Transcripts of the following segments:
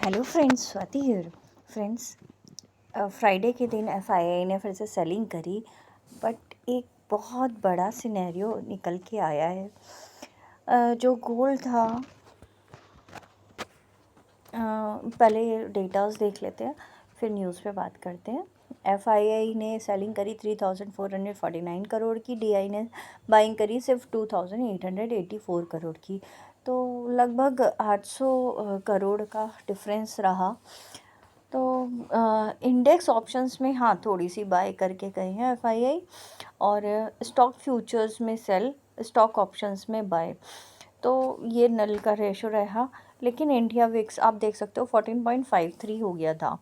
Hello friends, Swati here. Friends, Friday के दिन FII ने फिर से सेलिंग करी, बट एक बहुत बड़ा सिनेरियो निकल के आया है। जो गोल्ड था, पहले डेटास देख लेते हैं, फिर न्यूज़ पे बात करते हैं। एफआईआई ने सेलिंग करी 3449 करोड़ की, डीआई ने बाइंग करी सिर्फ 2884 करोड़ की, तो लगभग 800 करोड़ का डिफरेंस रहा। तो इंडेक्स ऑप्शंस में हाँ थोड़ी सी बाय करके गए हैं एफआईआई, और स्टॉक फ्यूचर्स में सेल, स्टॉक ऑप्शंस में बाय। तो ये नल का रेशो रहा, लेकिन इंडिया विक्स आप देख सकते हो 14.53 हो गया था।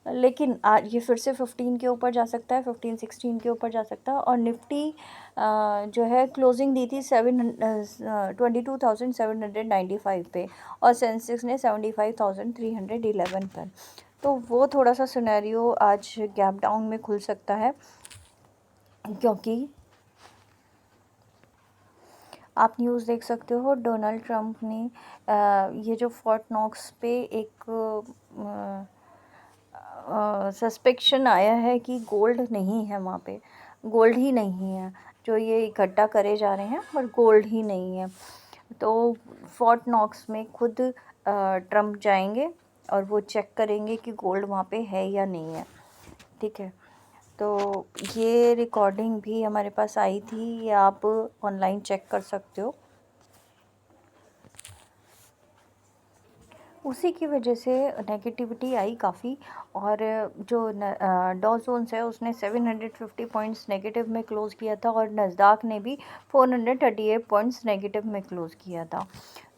लेकिन आज ये फिर से 15 के ऊपर जा सकता है, 15-16 के ऊपर जा सकता है। और निफ्टी जो है क्लोजिंग दी थी 22,795 पे, और सेंसेक्स ने 75,311 पर। तो वो थोड़ा सा सिनेरियो आज गैप डाउन में खुल सकता है, क्योंकि आप न्यूज़ देख सकते हो डोनाल्ड ट्रंप ने ये जो फोर्ट नॉक्स पे एक सस्पेक्शन आया है कि गोल्ड नहीं है वहाँ पे, गोल्ड ही नहीं है जो ये इकट्ठा करे जा रहे हैं, पर गोल्ड ही नहीं है। तो फोर्ट नॉक्स में खुद ट्रंप जाएंगे और वो चेक करेंगे कि गोल्ड वहाँ पे है या नहीं है। ठीक है, तो ये रिकॉर्डिंग भी हमारे पास आई थी, ये आप ऑनलाइन चेक कर सकते हो। उसी की वजह से नेगेटिविटी आई काफ़ी, और जो डॉ जोन्स है उसने 750 पॉइंट्स नेगेटिव में क्लोज़ किया था, और नस्दाक ने भी 438 पॉइंट्स नेगेटिव में क्लोज़ किया था।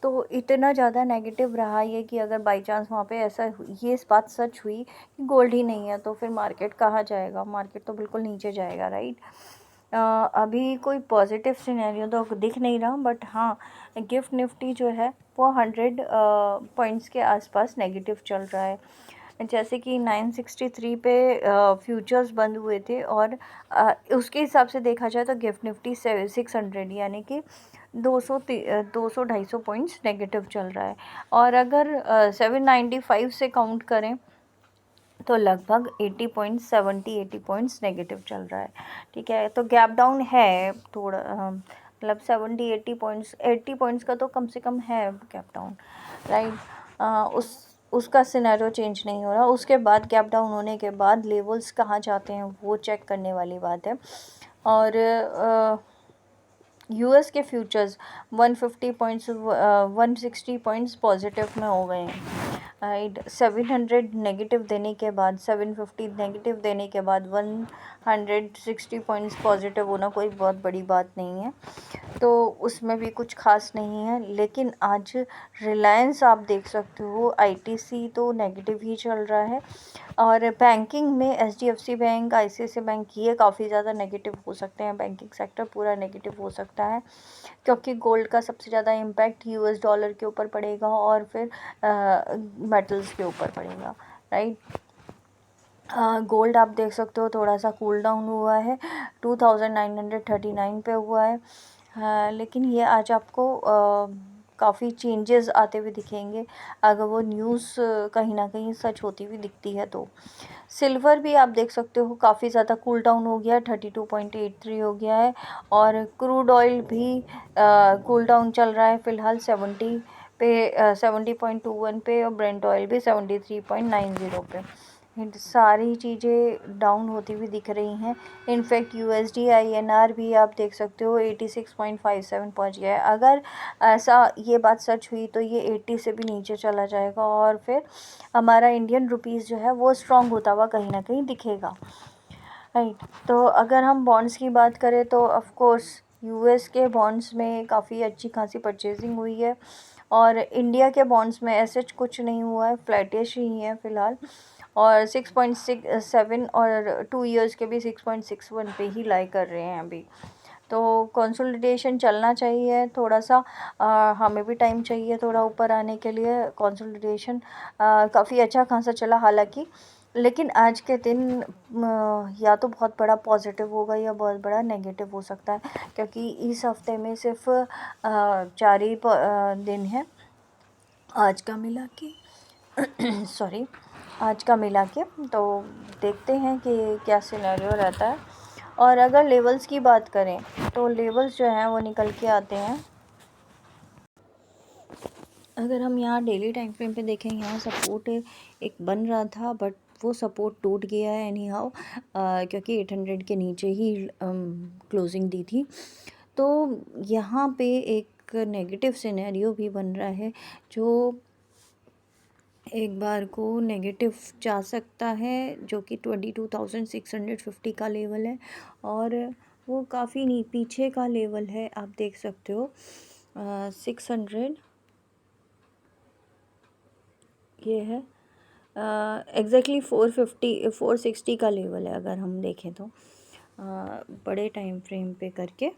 तो इतना ज़्यादा नेगेटिव रहा ये कि अगर बाई चांस वहाँ पे ऐसा ये इस बात सच हुई कि गोल्ड ही नहीं है, तो फिर मार्केट कहाँ जाएगा? मार्केट तो बिल्कुल नीचे जाएगा, राइट। अभी कोई पॉजिटिव सिनेरियो तो दिख नहीं रहा, बट हाँ गिफ्ट निफ्टी जो है वो 100 पॉइंट्स के आसपास नेगेटिव चल रहा है। जैसे कि 963 पे फ्यूचर्स बंद हुए थे, और उसके हिसाब से देखा जाए तो गिफ्ट निफ्टी 600 यानी कि 200-250 पॉइंट्स नेगेटिव चल रहा है। और अगर 795 से काउंट करें तो लगभग 80 पॉइंट्स नेगेटिव चल रहा है। ठीक है, तो गैप डाउन है थोड़ा, मतलब 80 पॉइंट्स का तो कम से कम है गैप डाउन, राइट। उसका सिनेरियो चेंज नहीं हो रहा। उसके बाद गैप डाउन होने के बाद लेवल्स कहाँ जाते हैं वो चेक करने वाली बात है। और यूएस के फ्यूचर्स 150 पॉइंट्स 160 पॉइंट्स पॉजिटिव में हो गए हैं, राइट। 700 नेगेटिव देने के बाद, 750 नेगेटिव देने के बाद 160 पॉइंट्स पॉजिटिव होना कोई बहुत बड़ी बात नहीं है, तो उसमें भी कुछ खास नहीं है। लेकिन आज रिलायंस आप देख सकते हो, आईटीसी तो नेगेटिव ही चल रहा है, और बैंकिंग में एचडीएफसी बैंक, आईसीआईसीआई बैंक, ये काफ़ी ज़्यादा नेगेटिव हो सकते हैं। बैंकिंग सेक्टर पूरा नेगेटिव हो सकता है, क्योंकि गोल्ड का सबसे ज़्यादा इम्पैक्ट यूएस डॉलर के ऊपर पड़ेगा, और फिर मेटल्स के ऊपर पड़ेगा, राइट। गोल्ड आप देख सकते हो थोड़ा सा कूल डाउन हुआ है, 2939 पे हुआ है। लेकिन ये आज आपको काफ़ी चेंजेस आते हुए दिखेंगे अगर वो न्यूज़ कहीं ना कहीं सच होती हुई दिखती है तो। सिल्वर भी आप देख सकते हो काफ़ी ज़्यादा कूल डाउन हो गया, 32.83 हो गया है। और क्रूड ऑयल भी कूल डाउन चल रहा है फ़िलहाल 70 पे, 70.21 पे, और ब्रेंट ऑयल भी 73.90 पे। सारी चीज़ें डाउन होती हुई दिख रही हैं। इनफैक्ट यूएसडी आईएनआर भी आप देख सकते हो 86.57 पहुंच गया है। अगर ऐसा ये बात सच हुई तो ये 80 से भी नीचे चला जाएगा, और फिर हमारा इंडियन रुपीज़ जो है वो स्ट्रॉन्ग होता हुआ कहीं ना कहीं दिखेगा, राइट। तो अगर हम बॉन्ड्स की बात करें तो ऑफ कोर्स यूएस के बॉन्ड्स में काफ़ी अच्छी खासी परचेजिंग हुई है, और इंडिया के बॉन्ड्स में ऐसे कुछ नहीं हुआ है, फ्लैटिश ही है फ़िलहाल। और 6.67 और 2 इयर्स के भी 6.61 पे ही लाई कर रहे हैं अभी। तो कंसोलिडेशन चलना चाहिए थोड़ा सा, हमें भी टाइम चाहिए थोड़ा ऊपर आने के लिए। कंसोलिडेशन काफ़ी अच्छा खासा चला हालांकि, लेकिन आज के दिन या तो बहुत बड़ा पॉजिटिव होगा या बहुत बड़ा नेगेटिव हो सकता है, क्योंकि इस हफ्ते में सिर्फ 4 ही दिन है आज का मिला के। सॉरी, आज का मिला के। तो देखते हैं कि क्या सिनेरियो रहता है। और अगर लेवल्स की बात करें तो लेवल्स जो हैं वो निकल के आते हैं। अगर हम यहाँ डेली टाइम फ्रेम पे देखें, यहाँ सपोर्ट एक बन रहा था, बट वो सपोर्ट टूट गया है एनी हाउ, क्योंकि 800 के नीचे ही क्लोजिंग दी थी। तो यहाँ पे एक नेगेटिव सिनेरियो भी बन रहा है, जो एक बार को नेगेटिव जा सकता है, जो कि 22,650 का लेवल है, और वो काफ़ी पीछे का लेवल है। आप देख सकते हो 600 ये है, एग्जैक्टली 460 का लेवल है अगर हम देखें तो, बड़े टाइम फ्रेम पे करके।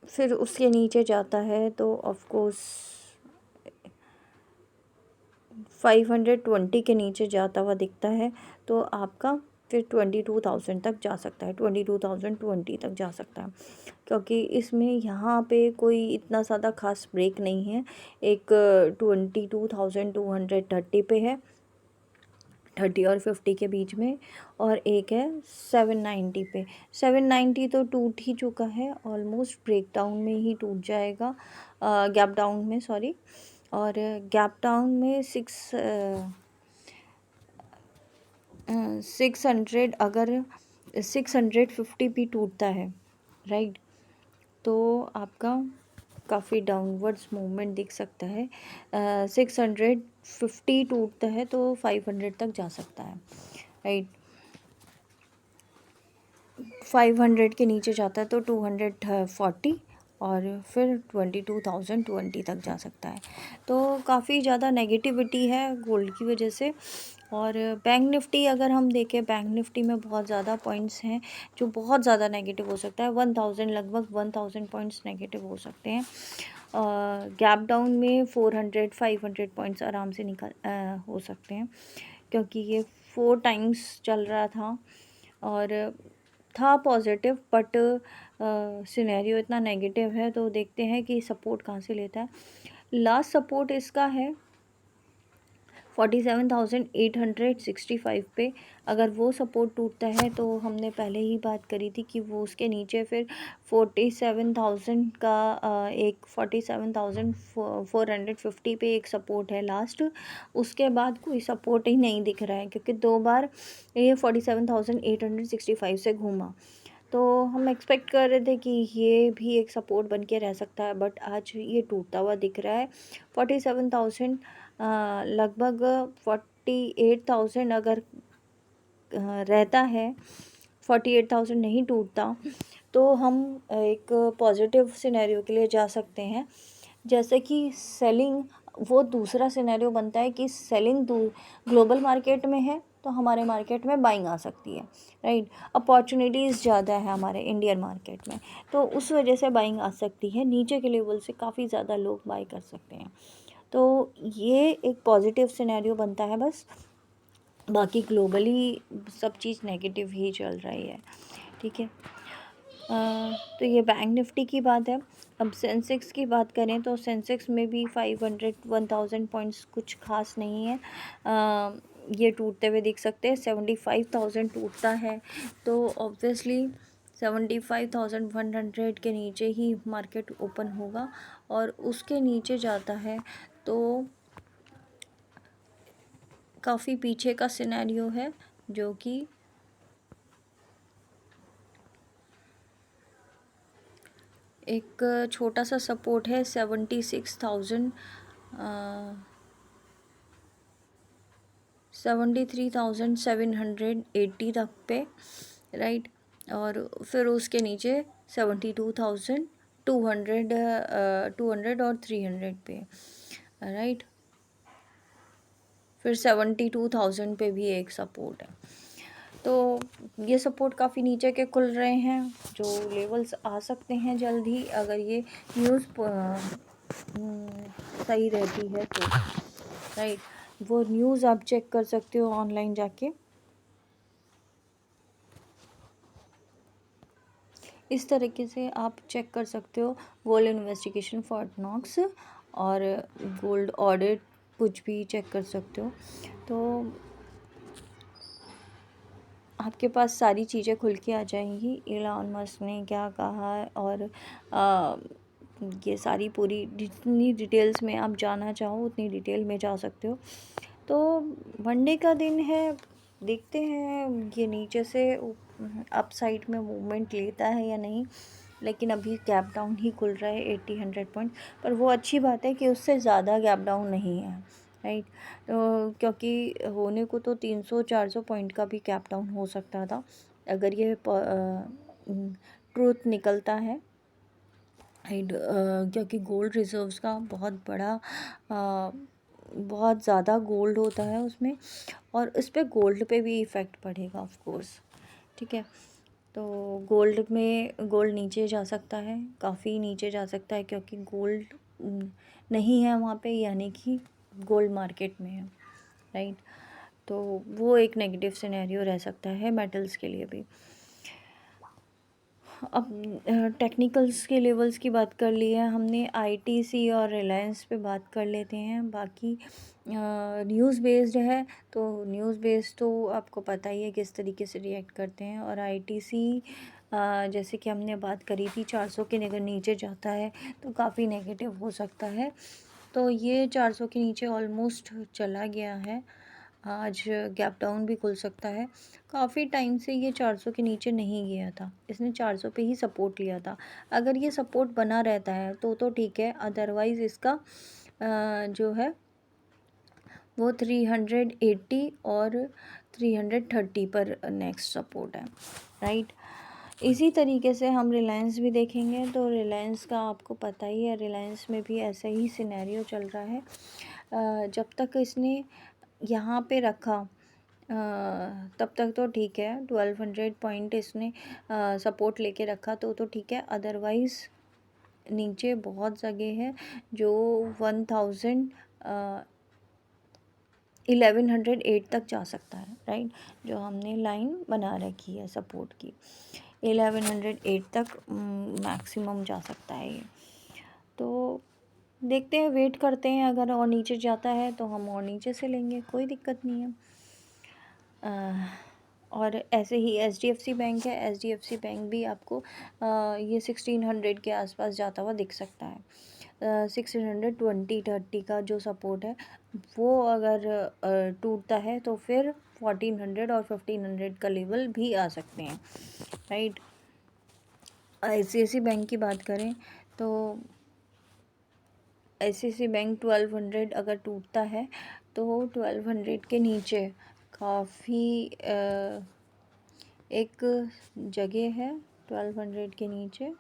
फिर उसके नीचे जाता है तो ऑफ कोर्स 520 के नीचे जाता हुआ दिखता है, तो आपका फिर 22,000 तक जा सकता है, 22,020 तक जा सकता है, क्योंकि इसमें यहाँ पे कोई इतना ज़्यादा खास ब्रेक नहीं है। एक 22,230 पे है, 30 और 50 के बीच में, और एक है 790 पे। 790 तो टूट ही चुका है, ऑलमोस्ट ब्रेक डाउन में ही टूट जाएगा, गैप डाउन में, सॉरी। और गैप डाउन में 600, अगर 650 भी टूटता है, राइट, तो आपका काफ़ी डाउनवर्ड्स मूवमेंट दिख सकता है। 650 टूटता है तो 500 तक जा सकता है, राइट। 500 के नीचे जाता है तो 240, और फिर 22,020 तक जा सकता है। तो काफ़ी ज़्यादा नेगेटिविटी है गोल्ड की वजह से। और बैंक निफ्टी अगर हम देखें, बैंक निफ्टी में बहुत ज़्यादा पॉइंट्स हैं जो बहुत ज़्यादा नेगेटिव हो सकता है। 1000, लगभग 1000 पॉइंट्स नेगेटिव हो सकते हैं। गैप डाउन में 400 500 पॉइंट्स आराम से हो सकते हैं, क्योंकि ये 4 टाइम्स चल रहा था और था पॉजिटिव, बट सिनेरियो इतना नेगेटिव है। तो देखते हैं कि सपोर्ट कहाँ से लेता है। लास्ट सपोर्ट इसका है 47,865 पे। अगर वो सपोर्ट टूटता है तो हमने पहले ही बात करी थी कि वो उसके नीचे फिर 47,000 का एक 47,450 पे एक सपोर्ट है लास्ट। उसके बाद कोई सपोर्ट ही नहीं दिख रहा है, क्योंकि 2 बार ये 47,865 से घूमा। तो हम एक्सपेक्ट कर रहे थे कि ये भी एक सपोर्ट बन के रह सकता है, बट आज ये टूटता हुआ दिख रहा है। 47,000, लगभग 48,000 अगर रहता है, 48,000 नहीं टूटता, तो हम एक पॉजिटिव सिनेरियो के लिए जा सकते हैं। जैसे कि सेलिंग, वो दूसरा सिनेरियो बनता है कि सेलिंग ग्लोबल मार्केट में है तो हमारे मार्केट में बाइंग आ सकती है, राइट। अपॉर्चुनिटीज़ ज़्यादा है हमारे इंडियन मार्केट में, तो उस वजह से बाइंग आ सकती है। नीचे के लेवल से काफ़ी ज़्यादा लोग बाई कर सकते हैं, तो ये एक पॉजिटिव सिनेरियो बनता है बस। बाकी ग्लोबली सब चीज़ नेगेटिव ही चल रही है, ठीक है। तो ये बैंक निफ्टी की बात है। अब सेंसेक्स की बात करें तो सेंसेक्स में भी 500 पॉइंट्स कुछ खास नहीं है। ये टूटते हुए दिख सकते हैं। 75,000 टूटता है तो ऑब्वियसली 75,100 के नीचे ही मार्केट ओपन होगा, और उसके नीचे जाता है तो काफ़ी पीछे का सिनेरियो है, जो कि एक छोटा सा सपोर्ट है 76,000, 73,780 तक पे, राइट। और फिर उसके नीचे 72,200, 200 और 300 पे, राइट। फिर 72,000 पे भी एक सपोर्ट है। तो ये सपोर्ट काफ़ी नीचे के खुल रहे हैं, जो लेवल्स आ सकते हैं जल्द ही, अगर ये न्यूज़ सही रहती है तो, राइट। वो न्यूज़ आप चेक कर सकते हो ऑनलाइन जाके। इस तरीके से आप चेक कर सकते हो गोल्ड इन्वेस्टिगेशन फॉर नॉक्स और गोल्ड ऑडिट कुछ भी चेक कर सकते हो। तो आपके पास सारी चीज़ें खुल के आ जाएंगी, इलॉन मस्क ने क्या कहा है, और ये सारी पूरी जितनी डिटेल्स में आप जाना चाहो उतनी डिटेल में जा सकते हो। तो मंडे का दिन है, देखते हैं ये नीचे से अप साइड में मूवमेंट लेता है या नहीं। लेकिन अभी गैप डाउन ही खुल रहा है 80-100 पॉइंट, पर वो अच्छी बात है कि उससे ज़्यादा गैप डाउन नहीं है, राइट। क्योंकि होने को तो 300-400 पॉइंट का भी गैप डाउन हो सकता था अगर ये ट्रूथ निकलता है, राइट। क्योंकि गोल्ड रिजर्व्स का बहुत बड़ा बहुत ज़्यादा गोल्ड होता है उसमें, और उस पर गोल्ड पे भी इफ़ेक्ट पड़ेगा ऑफ कोर्स, ठीक है। तो गोल्ड नीचे जा सकता है, काफ़ी नीचे जा सकता है, क्योंकि गोल्ड नहीं है वहाँ पे, यानी कि गोल्ड मार्केट में है, राइट। तो वो एक नेगेटिव सिनेरियो रह सकता है मेटल्स के लिए भी। अब टेक्निकल्स के लेवल्स की बात कर ली है हमने, आईटीसी और रिलायंस पे बात कर लेते हैं। बाकी न्यूज़ बेस्ड है, तो न्यूज़ बेस्ड तो आपको पता ही है किस तरीके से रिएक्ट करते हैं। और आईटीसी जैसे कि हमने बात करी थी, 400 के अगर नीचे जाता है तो काफ़ी नेगेटिव हो सकता है। तो ये 400 के नीचे ऑलमोस्ट चला गया है, आज गैप डाउन भी खुल सकता है। काफ़ी टाइम से ये 400 के नीचे नहीं गया था, इसने 400 पे ही सपोर्ट लिया था। अगर ये सपोर्ट बना रहता है तो ठीक है, अदरवाइज़ इसका जो है वो 380 और 330 पर नेक्स्ट सपोर्ट है, राइट। इसी तरीके से हम रिलायंस भी देखेंगे, तो रिलायंस का आपको पता ही है, रिलायंस में भी ऐसा ही सिनेरियो चल रहा है। जब तक इसने यहाँ पे रखा तब तक तो ठीक है, 1200 पॉइंट इसने सपोर्ट लेके रखा तो ठीक है। अदरवाइज़ नीचे बहुत जगह है जो 1108 तक जा सकता है, राइट। जो हमने लाइन बना रखी है सपोर्ट की, 1108 तक मैक्सिमम जा सकता है ये। तो देखते हैं, वेट करते हैं, अगर और नीचे जाता है तो हम और नीचे से लेंगे, कोई दिक्कत नहीं है। और ऐसे ही एचडीएफसी बैंक है, एचडीएफसी बैंक भी आपको ये 1600 के आसपास जाता हुआ दिख सकता है। 1620-30 का जो सपोर्ट है वो अगर टूटता है तो फिर 1400 और 1500 का लेवल भी आ सकते हैं, राइट। आईसीआईसी बैंक की बात करें तो आईसीआईसी बैंक 1200 अगर टूटता है तो 1200 के नीचे काफ़ी एक जगह है 1200 के नीचे,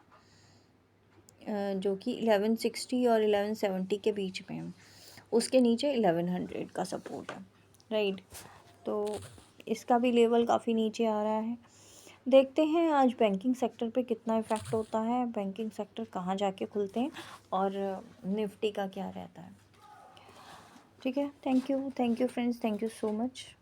जो कि 1160 और 1170 के बीच में है, उसके नीचे 1100 का सपोर्ट है, राइट। तो इसका भी लेवल काफ़ी नीचे आ रहा है। देखते हैं आज बैंकिंग सेक्टर पे कितना इफ़ेक्ट होता है, बैंकिंग सेक्टर कहाँ जाके खुलते हैं, और निफ्टी का क्या रहता है, ठीक है। Thank you friends, thank you so much.